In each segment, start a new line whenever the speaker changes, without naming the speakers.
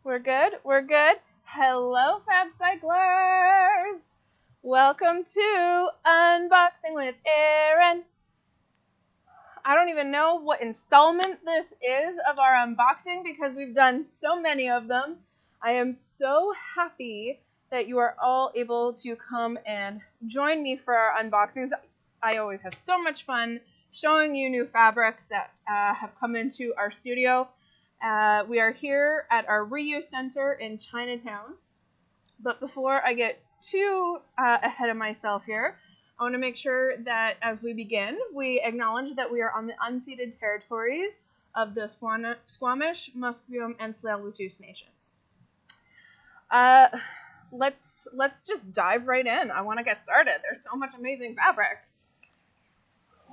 We're good? We're good? Hello, FABCYCLERS! Welcome to Unboxing with Erin. I don't even know what installment this is of our unboxing because we've done so many of them. I am so happy that you are all able to come and join me for our unboxings. I always have so much fun showing you new fabrics that have come into our studio. We are here at our reuse center in Chinatown. But before I get too ahead of myself here, I want to make sure that as we begin, we acknowledge that we are on the unceded territories of the Squamish, Musqueam, and Tsleil-Waututh Nations. Let's just dive right in. I want to get started. There's so much amazing fabric.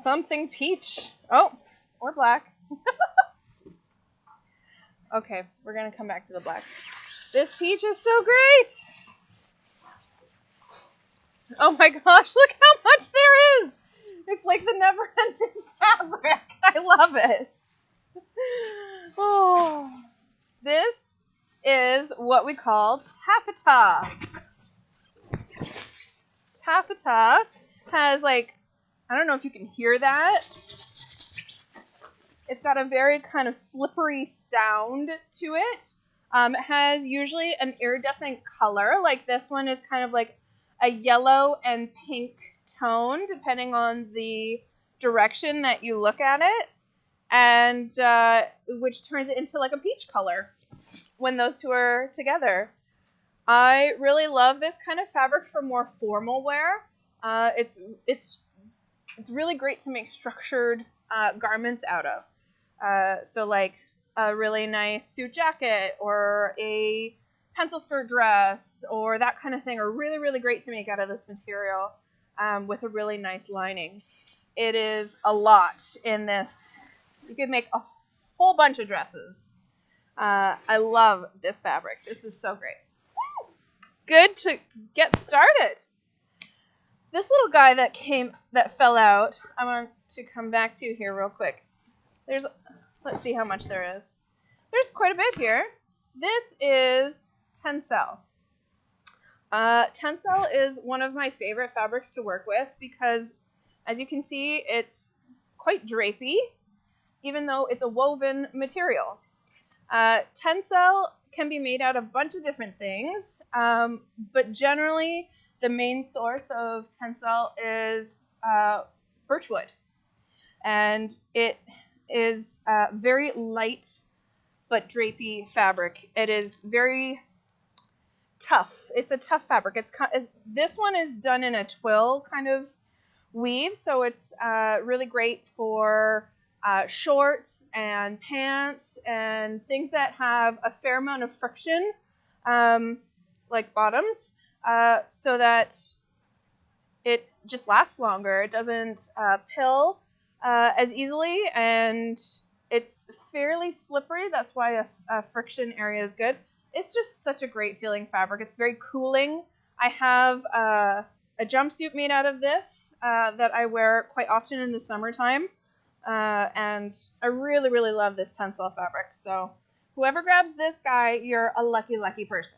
Something peach. Oh, or black. Okay, we're going to come back to the black. This peach is so great. Oh my gosh, look how much there is. It's like the never-ending fabric. I love it. Oh, this is what we call taffeta. Taffeta has I don't know if you can hear that. It's got a very kind of slippery sound to it. It has usually an iridescent color. Like this one is kind of like a yellow and pink tone, depending on the direction that you look at it, and which turns it into like a peach color when those two are together. I really love this kind of fabric for more formal wear. It's really great to make structured garments out of. So like a really nice suit jacket or a pencil skirt dress or that kind of thing are really, really great to make out of this material with a really nice lining. It is a lot in this. You could make a whole bunch of dresses. I love this fabric. This is so great. Good to get started. This little guy that fell out, I want to come back to here real quick. Let's see how much there is. There's quite a bit here. This is tencel. Tencel is one of my favorite fabrics to work with because, as you can see, it's quite drapey, even though it's a woven material. Tencel can be made out of a bunch of different things, but generally the main source of tencel is birchwood, and it is very light but drapey fabric. It is very tough. It's a tough fabric. This one is done in a twill kind of weave, so it's really great for shorts and pants and things that have a fair amount of friction, like bottoms, so that it just lasts longer. It doesn't pill as easily, and it's fairly slippery. That's why a friction area is good. It's just such a great feeling fabric. It's very cooling. I have a jumpsuit made out of this that I wear quite often in the summertime, and I really, really love this tencel fabric. So whoever grabs this guy, you're a lucky, lucky person.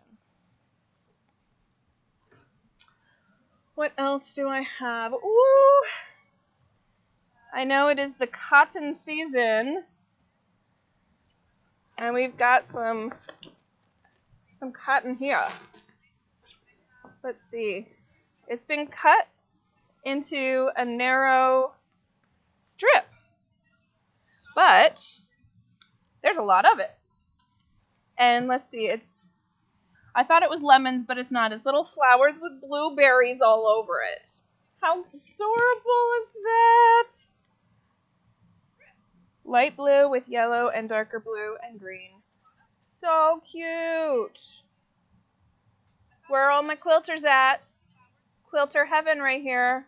What else do I have? Ooh! I know it is the cotton season, and we've got some cotton here. Let's see. It's been cut into a narrow strip, but there's a lot of it. And let's see, I thought it was lemons, but it's not. It's little flowers with blueberries all over it. How adorable is that? Light blue with yellow and darker blue and green. So cute. Where are all my quilters at? Quilter heaven right here.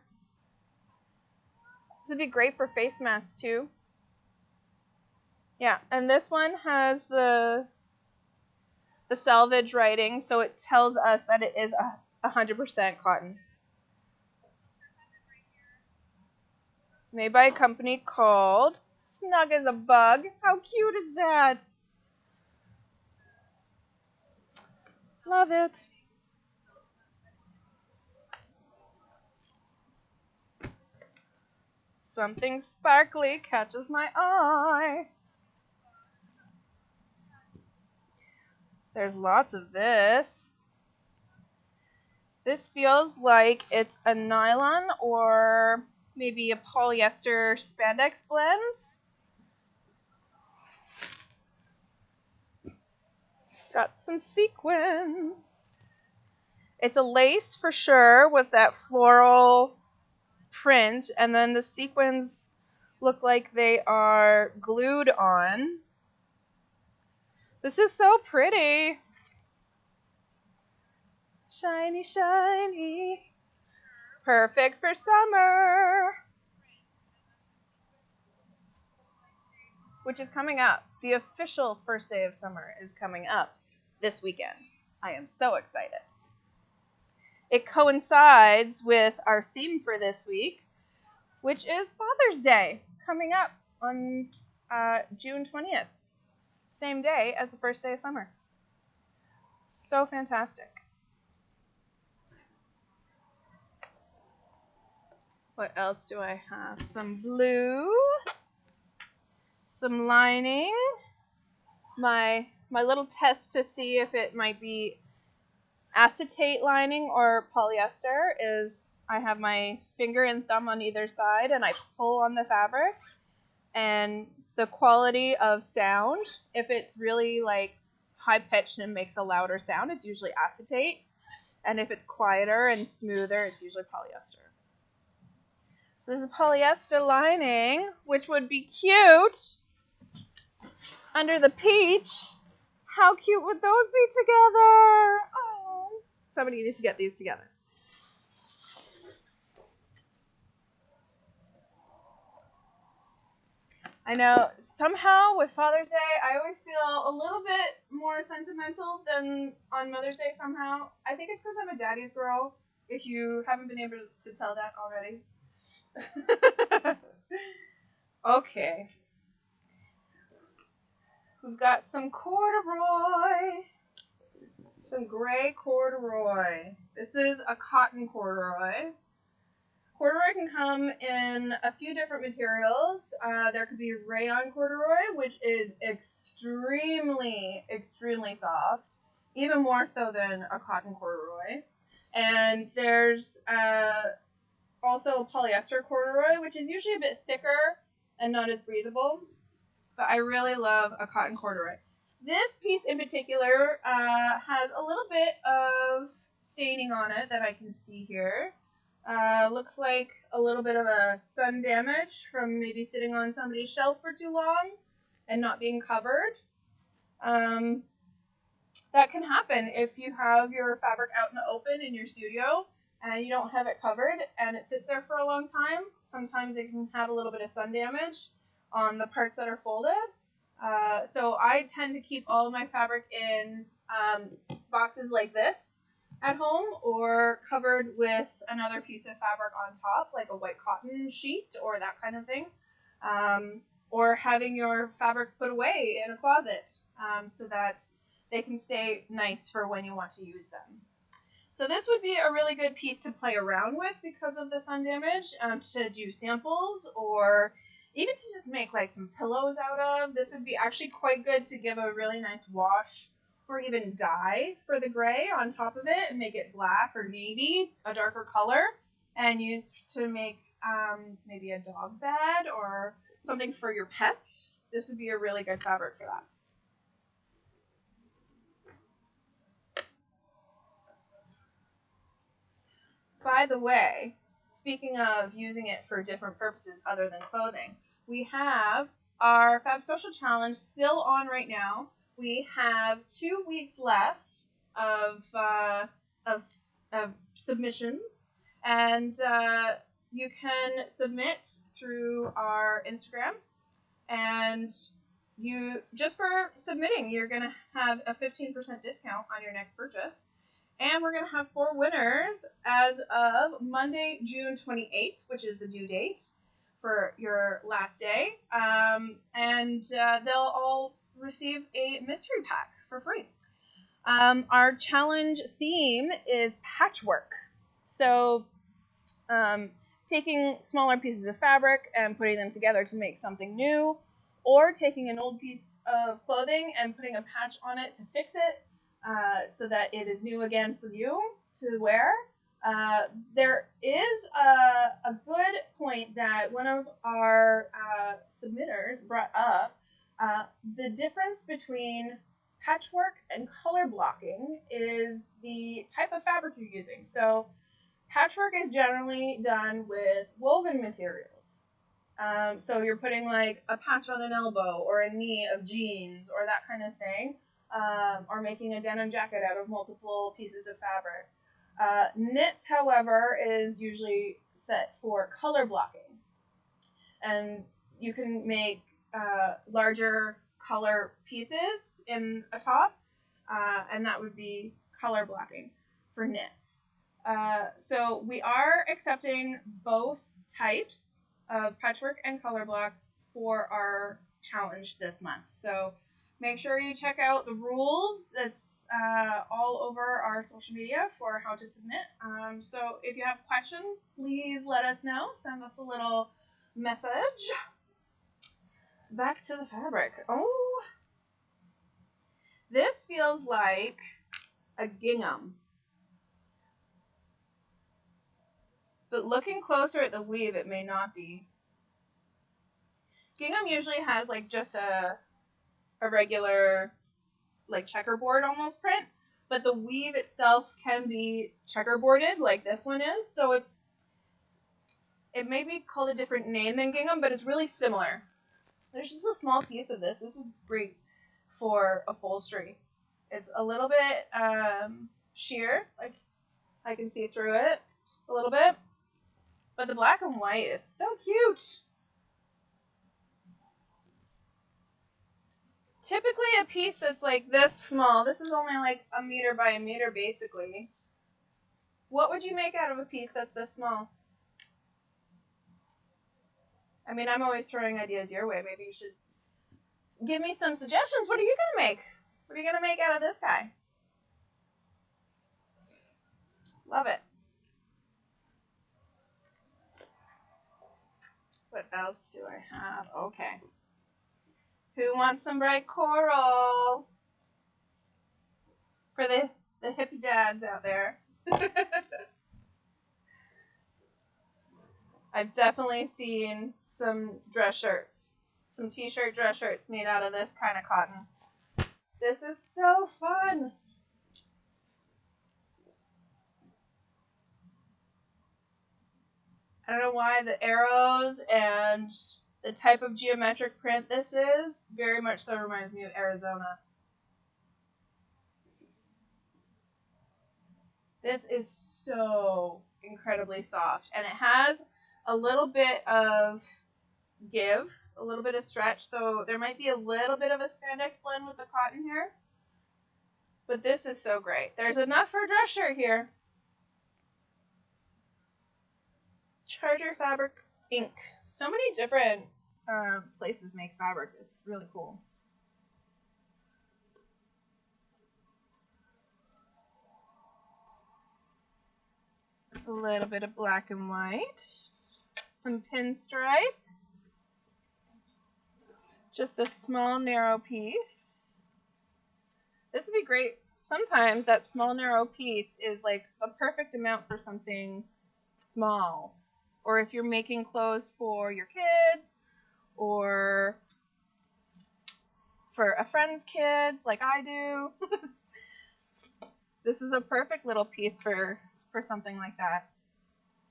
This would be great for face masks too. Yeah, and this one has the selvage writing, so it tells us that it is 100% cotton. Made by a company called Snug as a Bug. How cute is that? Love it. Something sparkly catches my eye. There's lots of this. This feels like it's a nylon or maybe a polyester spandex blend. Got some sequins. It's a lace for sure with that floral print, and then the sequins look like they are glued on. This is so pretty. Shiny, shiny. Perfect for summer. Which is coming up. The official first day of summer is coming up this weekend. I am so excited. It coincides with our theme for this week, which is Father's Day, coming up on June 20th. Same day as the first day of summer. So fantastic. What else do I have? Some blue, some lining. My little test to see if it might be acetate lining or polyester is I have my finger and thumb on either side and I pull on the fabric, and the quality of sound, if it's really like high pitched and makes a louder sound, it's usually acetate, and if it's quieter and smoother, it's usually polyester. So this is polyester lining, which would be cute under the peach. How cute would those be together? Oh, somebody needs to get these together. I know somehow with Father's Day, I always feel a little bit more sentimental than on Mother's Day somehow. I think it's because I'm a daddy's girl, if you haven't been able to tell that already. Okay. We've got some corduroy. Some gray corduroy. This is a cotton corduroy. Corduroy can come in a few different materials. There could be rayon corduroy, which is extremely, extremely soft, even more so than a cotton corduroy. And there's also polyester corduroy, which is usually a bit thicker and not as breathable. But I really love a cotton corduroy. This piece in particular has a little bit of staining on it that I can see here. Looks like a little bit of a sun damage from maybe sitting on somebody's shelf for too long and not being covered. That can happen if you have your fabric out in the open in your studio and you don't have it covered and it sits there for a long time. Sometimes it can have a little bit of sun damage on the parts that are folded. So I tend to keep all of my fabric in boxes like this at home, or covered with another piece of fabric on top, like a white cotton sheet or that kind of thing, or having your fabrics put away in a closet so that they can stay nice for when you want to use them. So this would be a really good piece to play around with because of the sun damage, to do samples or even to just make like some pillows out of. This would be actually quite good to give a really nice wash or even dye for the gray on top of it and make it black or navy, a darker color, and use to make maybe a dog bed or something for your pets. This would be a really good fabric for that. By the way, speaking of using it for different purposes other than clothing, we have our Fab Social Challenge still on right now. We have 2 weeks left of submissions, and you can submit through our Instagram, and you just for submitting, you're going to have a 15% discount on your next purchase. And we're going to have 4 winners as of Monday, June 28th, which is the due date for your last day. And they'll all receive a mystery pack for free. Our challenge theme is patchwork. So taking smaller pieces of fabric and putting them together to make something new, or taking an old piece of clothing and putting a patch on it to fix it so that it is new again for you to wear. There is a good point that one of our submitters brought up. The difference between patchwork and color blocking is the type of fabric you're using. So patchwork is generally done with woven materials. So you're putting like a patch on an elbow or a knee of jeans or that kind of thing, or making a denim jacket out of multiple pieces of fabric. Knits, however, is usually set for color blocking. And you can make larger color pieces in a top, and that would be color blocking for knits. So we are accepting both types of patchwork and color block for our challenge this month. So make sure you check out the rules. That's all over our social media for how to submit. So if you have questions, please let us know. Send us a little message. Back to the fabric. Oh, this feels like a gingham. But looking closer at the weave, it may not be. Gingham usually has like just a regular like checkerboard almost print, but the weave itself can be checkerboarded like this one is. So it may be called a different name than gingham, but it's really similar. There's just a small piece of this. This is great for upholstery. It's a little bit sheer, like I can see through it a little bit. But the black and white is so cute. Typically a piece that's like this small, this is only like 1 meter by 1 meter basically. What would you make out of a piece that's this small? I mean, I'm always throwing ideas your way. Maybe you should give me some suggestions. What are you going to make? What are you going to make out of this guy? Love it. What else do I have? Okay. Who wants some bright coral? For the hippie dads out there. I've definitely seen some dress shirts, some t-shirt dress shirts made out of this kind of cotton. This is so fun. I don't know why the arrows and the type of geometric print this is very much so reminds me of Arizona. This is so incredibly soft, and it has a little bit of give, a little bit of stretch, so there might be a little bit of a spandex blend with the cotton here, but this is so great. There's enough for a dress shirt here. Charger Fabric Inc. So many different places make fabric. It's really cool. A little bit of black and white. Some pinstripe. Just a small narrow piece. This would be great. Sometimes that small narrow piece is like a perfect amount for something small. Or if you're making clothes for your kids or for a friend's kids like I do. This is a perfect little piece for something like that.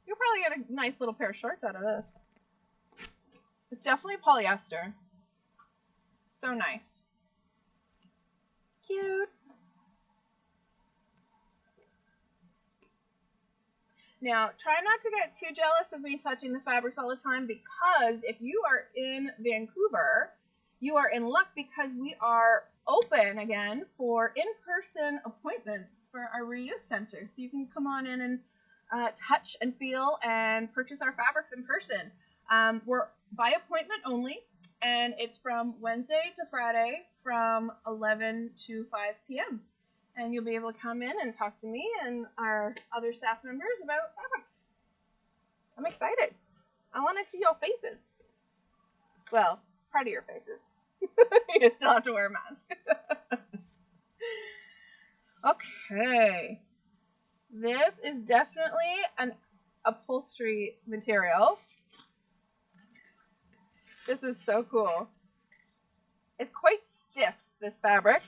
You'll probably get a nice little pair of shorts out of this. It's definitely polyester. So nice. Cute. Now, try not to get too jealous of me touching the fabrics all the time, because if you are in Vancouver, you are in luck because we are open again for in-person appointments for our reuse center. So you can come on in and touch and feel and purchase our fabrics in person. We're by appointment only, and it's from Wednesday to Friday from 11 to 5 p.m. and you'll be able to come in and talk to me and our other staff members about fabrics. I'm excited. I want to see your faces. Well, part of your faces. You still have to wear a mask. Okay. This is definitely an upholstery material. This is so cool. It's quite stiff, this fabric.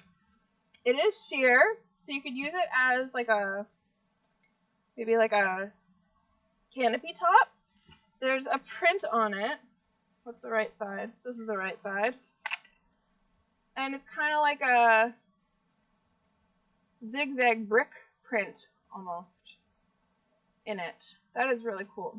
It is sheer, so you could use it as like a, maybe like a canopy top. There's a print on it. What's the right side? This is the right side. And it's kind of like a zigzag brick print almost in it. That is really cool.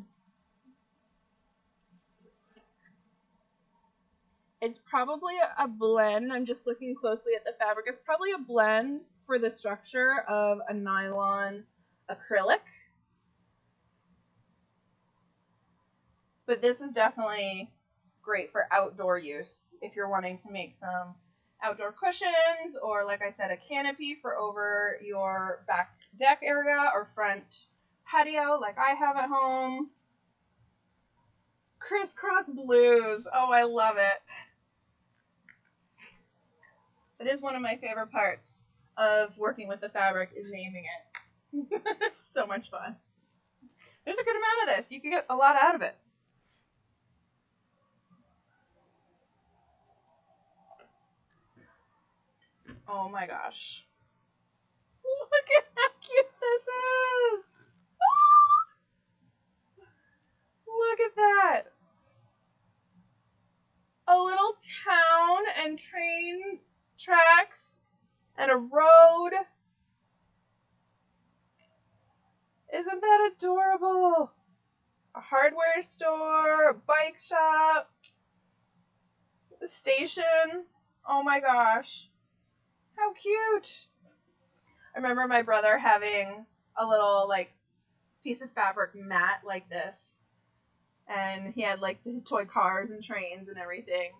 It's probably a blend. I'm just looking closely at the fabric. It's probably a blend for the structure of a nylon acrylic. But this is definitely great for outdoor use if you're wanting to make some outdoor cushions, or like I said, a canopy for over your back deck area or front patio like I have at home. Crisscross blues. Oh, I love it. That is one of my favorite parts of working with the fabric, is naming it. It's so much fun. There's a good amount of this. You can get a lot out of it. Oh my gosh. Look at how cute this is. Look at that. A little town and train tracks and a road. Isn't that adorable? A hardware store, a bike shop, a station. Oh my gosh. How cute. I remember my brother having a little like piece of fabric mat like this. And he had like his toy cars and trains and everything.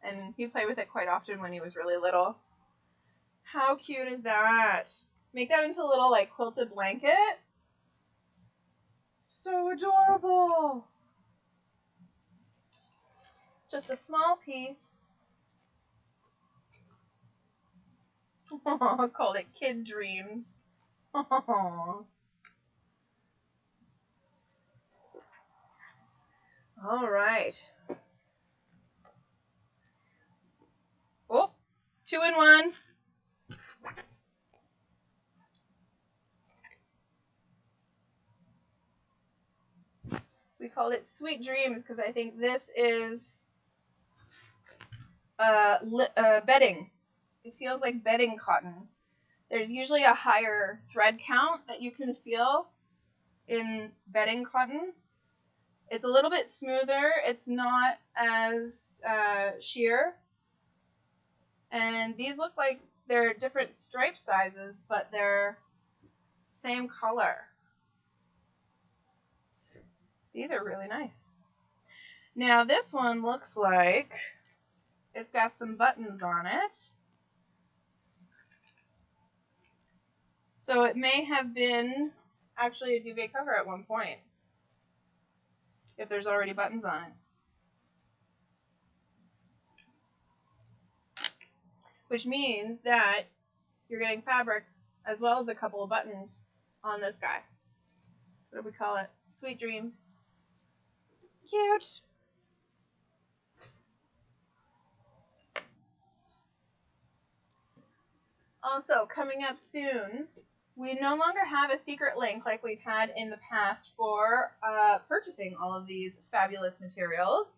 And he played with it quite often when he was really little. How cute is that? Make that into a little like quilted blanket. So adorable. Just a small piece. Oh, called it Kid Dreams. Oh. All right. Oh, 2-in-1. We called it Sweet Dreams because I think this is bedding. It feels like bedding cotton. There's usually a higher thread count that you can feel in bedding cotton. It's a little bit smoother. It's not as sheer. And these look like they're different stripe sizes, but they're same color. These are really nice. Now this one looks like it's got some buttons on it. So it may have been actually a duvet cover at one point, if there's already buttons on it. Which means that you're getting fabric as well as a couple of buttons on this guy. What do we call it? Sweet Dreams. Cute. Also, coming up soon, we no longer have a secret link like we've had in the past for purchasing all of these fabulous materials.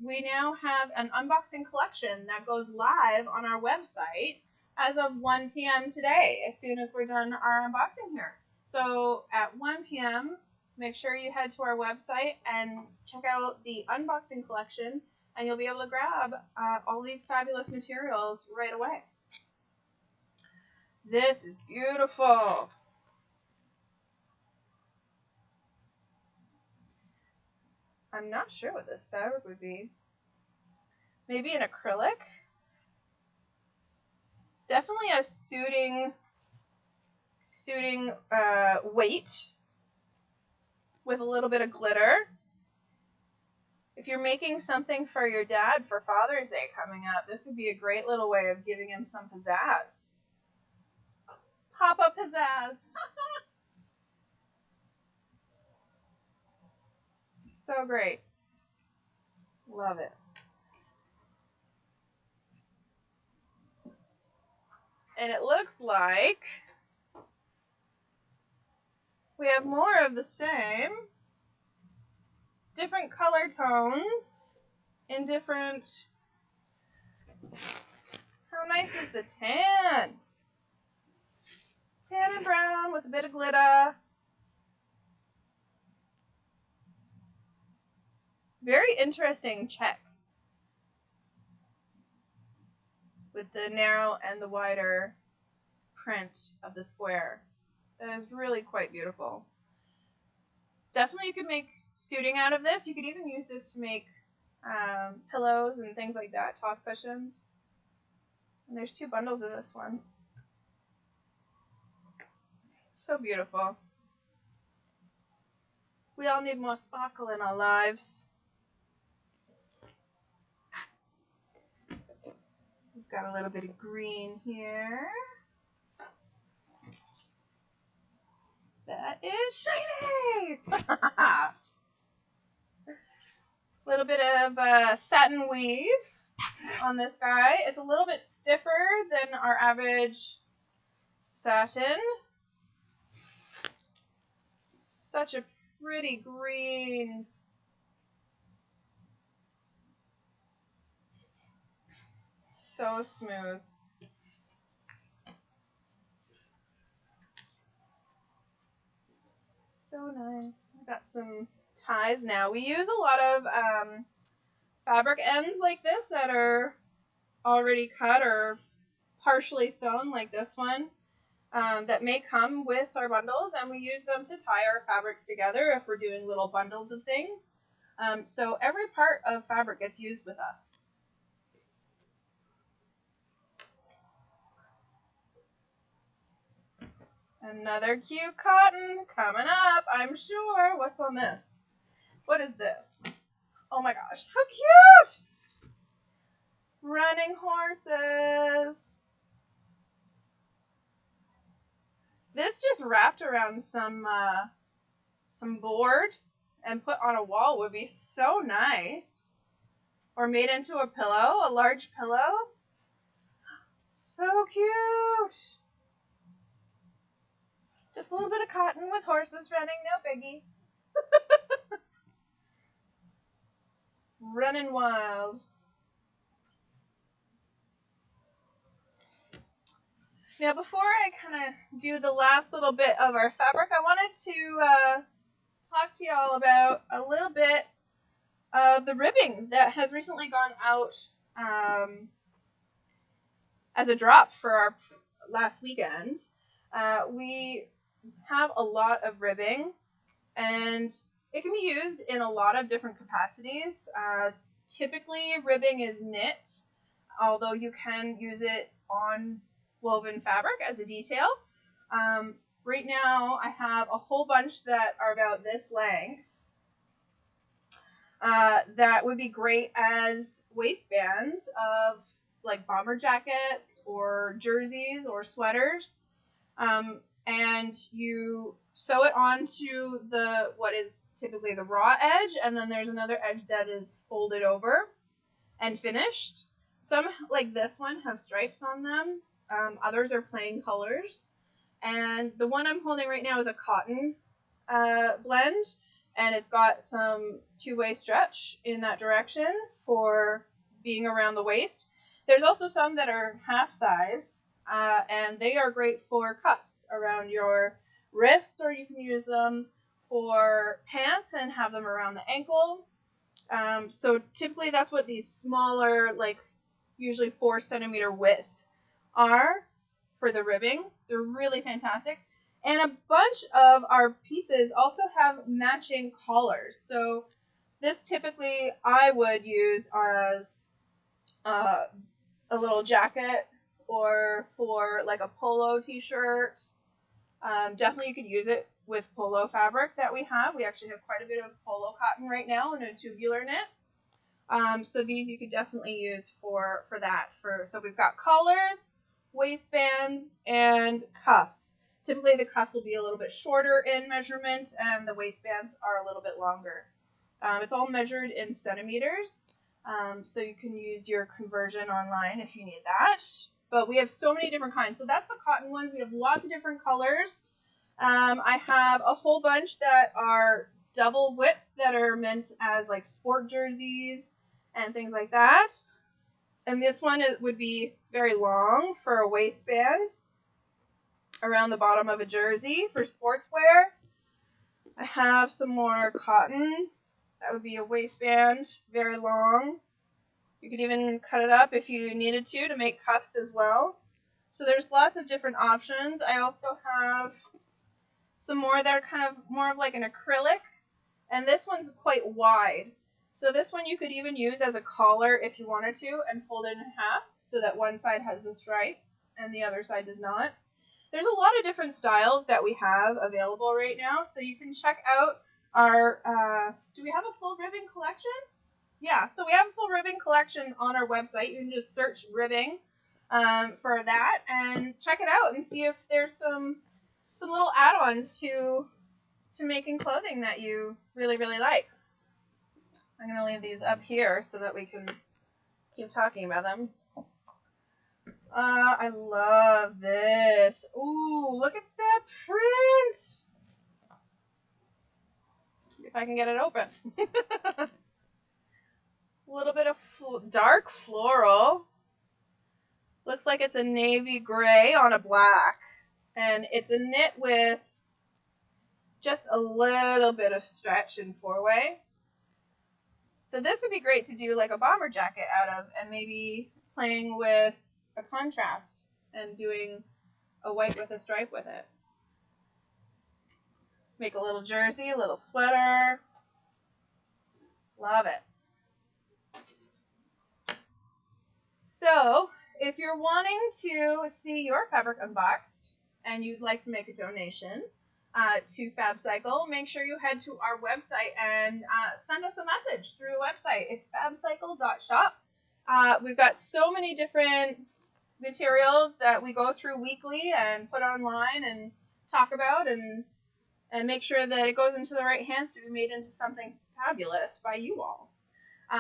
We now have an unboxing collection that goes live on our website as of 1 p.m. today, as soon as we're done our unboxing here. So at 1 p.m., make sure you head to our website and check out the unboxing collection, and you'll be able to grab all these fabulous materials right away. This is beautiful. I'm not sure what this fabric would be. Maybe an acrylic? definitely a suiting weight with a little bit of glitter. If you're making something for your dad for Father's Day coming up, this would be a great little way of giving him some pizzazz. Pop-up pizzazz. So great. Love it. And it looks like we have more of the same. Different color tones in different... How nice is the tan? Tan and brown with a bit of glitter. Very interesting check with the narrow and the wider print of the square. That is really quite beautiful. Definitely you could make suiting out of this. You could even use this to make pillows and things like that, toss cushions. And there's 2 bundles of this one. So beautiful. We all need more sparkle in our lives. We've got a little bit of green here. That is shiny! A little bit of satin weave on this guy. It's a little bit stiffer than our average satin. Such a pretty green. So smooth. So nice. I've got some ties now. We use a lot of fabric ends like this that are already cut or partially sewn, like this one, that may come with our bundles, and we use them to tie our fabrics together if we're doing little bundles of things. So every part of fabric gets used with us. Another cute cotton coming up, I'm sure. What's on this? What is this? Oh my gosh, how cute! Running horses. This just wrapped around some board and put on a wall would be so nice. Or made into a pillow, a large pillow. So cute. Just a little bit of cotton with horses running, no biggie. Running wild. Now, before I kind of do the last little bit of our fabric, I wanted to talk to you all about a little bit of the ribbing that has recently gone out as a drop for our last weekend. We have a lot of ribbing, and it can be used in a lot of different capacities. Typically, ribbing is knit, although you can use it on woven fabric as a detail. Right now, I have a whole bunch that are about this length that would be great as waistbands of like bomber jackets or jerseys or sweaters. And you sew it onto what is typically the raw edge, and then there's another edge that is folded over and finished. Some, like this one, have stripes on them. Others are plain colors. And the one I'm holding right now is a cotton blend, and it's got some two-way stretch in that direction for being around the waist. There's also some that are half size, and they are great for cuffs around your wrists, or you can use them for pants and have them around the ankle. So typically that's what these smaller, like usually 4 centimeter width are for the ribbing. They're really fantastic. And a bunch of our pieces also have matching collars. So this typically I would use as a little jacket or for like a polo t-shirt. Definitely you could use it with polo fabric that we have. We actually have quite a bit of polo cotton right now in a tubular knit. So these you could definitely use for that. So we've got collars, waistbands, and cuffs. Typically the cuffs will be a little bit shorter in measurement and the waistbands are a little bit longer. It's all measured in centimeters, so you can use your conversion online if you need that. But we have so many different kinds. So that's the cotton ones. We have lots of different colors. I have a whole bunch that are double width that are meant as like sport jerseys and things like that. And this one would be very long for a waistband around the bottom of a jersey for sportswear. I have some more cotton. That would be a waistband, very long. You could even cut it up if you needed to make cuffs as well. So there's lots of different options. I also have some more that are kind of more of like an acrylic. And this one's quite wide. So this one you could even use as a collar if you wanted to and fold it in half so that one side has the stripe and the other side does not. There's a lot of different styles that we have available right now. So you can check out our, do we have a full ribbing collection? Yeah, so we have a full ribbing collection on our website. You can just search ribbing for that and check it out and see if there's some little add-ons to making clothing that you really, really like. I'm going to leave these up here so that we can keep talking about them. I love this. Ooh, look at that print. If I can get it open. A little bit of dark floral. Looks like it's a navy gray on a black. And it's a knit with just a little bit of stretch in four-way. So this would be great to do like a bomber jacket out of and maybe playing with a contrast and doing a white with a stripe with it. Make a little jersey, a little sweater. Love it. So if you're wanting to see your fabric unboxed and you'd like to make a donation to FABCYCLE, make sure you head to our website and send us a message through the website. It's fabcycle.shop. We've got so many different materials that we go through weekly and put online and talk about and make sure that it goes into the right hands to be made into something fabulous by you all.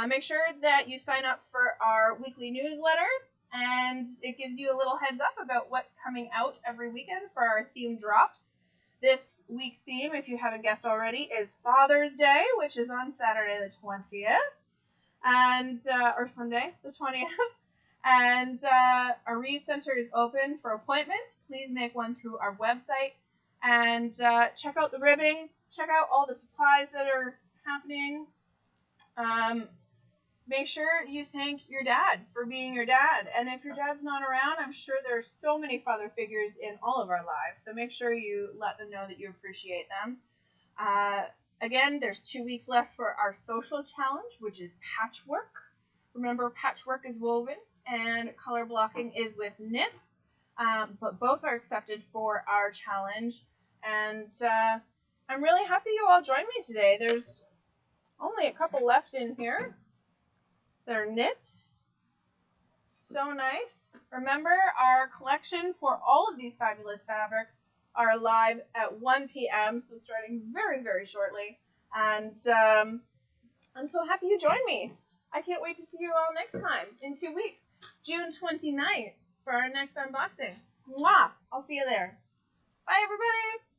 Make sure that you sign up for our weekly newsletter, and it gives you a little heads up about what's coming out every weekend for our theme drops. This week's theme, if you haven't guessed already, is Father's Day, which is on Saturday the 20th, and or Sunday the 20th. And our Reeve Center is open for appointments. Please make one through our website and check out the ribbing. Check out all the supplies that are happening. Make sure you thank your dad for being your dad. And if your dad's not around, I'm sure there's so many father figures in all of our lives. So make sure you let them know that you appreciate them. Again, there's 2 weeks left for our social challenge, which is patchwork. Remember, patchwork is woven and color blocking is with knits. But both are accepted for our challenge. And I'm really happy you all joined me today. There's only a couple left in here. They're knits. So nice. Remember, our collection for all of these fabulous fabrics are live at 1 p.m., so starting very, very shortly. And I'm so happy you joined me. I can't wait to see you all next time in 2 weeks, June 29th, for our next unboxing. Mwah! I'll see you there. Bye, everybody!